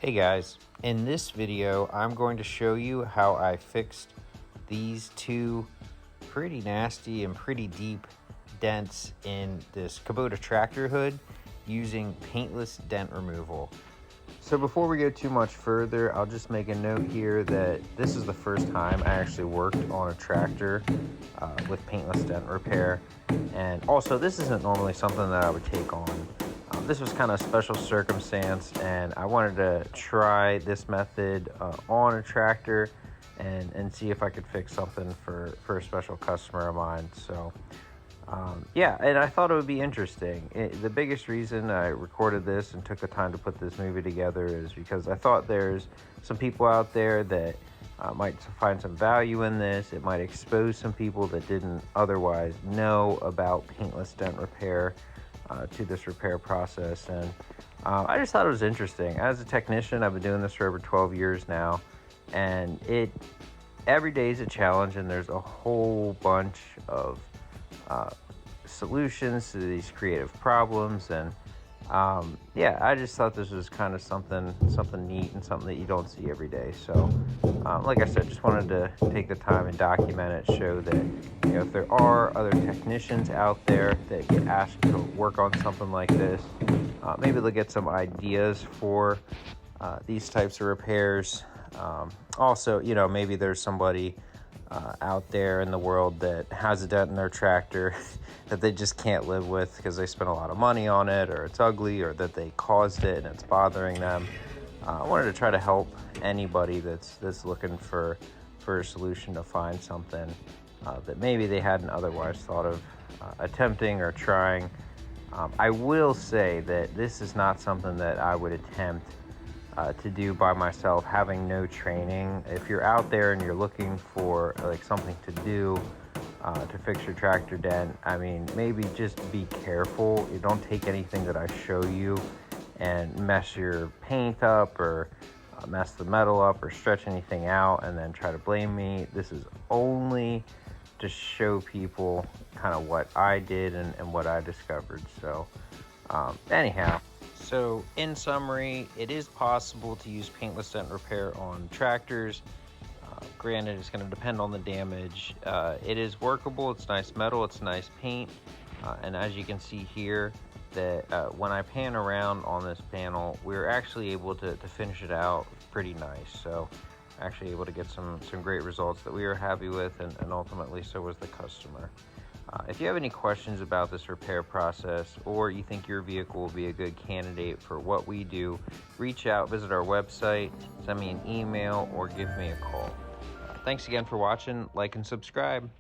Hey guys, in this video I'm going to show you how I fixed these two pretty nasty and pretty deep dents in this Kubota tractor hood using paintless dent removal. So before we go too much further, I'll just make a note here that this is the first time I actually worked on a tractor with paintless dent repair, and also this isn't normally something that I would take on. This was kind of a special circumstance, and I wanted to try this method on a tractor and see if I could fix something for a special customer of mine. So yeah, and I thought it would be interesting. The biggest reason I recorded this and took the time to put this movie together is because I thought there's some people out there that might find some value in this. It might expose some people that didn't otherwise know about paintless dent repair to this repair process. And I just thought it was interesting. As a technician, I've been doing this for over 12 years now, and every day is a challenge, and there's a whole bunch of solutions to these creative problems. And yeah, I just thought this was kind of something neat and something that you don't see every day. So like I said, just wanted to take the time and document it, show that if there are other technicians out there that get asked to work on something like this, maybe they'll get some ideas for these types of repairs. Also, maybe there's somebody out there in the world that has a dent in their tractor that they just can't live with because they spent a lot of money on it, or it's ugly, or that they caused it and it's bothering them. I wanted to try to help anybody that's looking for a solution to find something that maybe they hadn't otherwise thought of attempting or trying. I will say that this is not something that I would attempt to do by myself, having no training. If you're out there and you're looking for like something to do to fix your tractor dent, I mean, maybe just be careful. You don't take anything that I show you and mess your paint up, or mess the metal up, or stretch anything out and then try to blame me. This is only to show people kind of what I did and what I discovered. So anyhow, so in summary, it is possible to use paintless dent repair on tractors. Granted, it's going to depend on the damage. It is workable. It's nice metal. It's nice paint. And as you can see here, that when I pan around on this panel, we're actually able to finish it out pretty nice. So actually able to get some great results that we were happy with, and ultimately so was the customer. If you have any questions about this repair process, or you think your vehicle will be a good candidate for what we do, reach out, visit our website, send me an email, or give me a call. Thanks again for watching. Like and subscribe.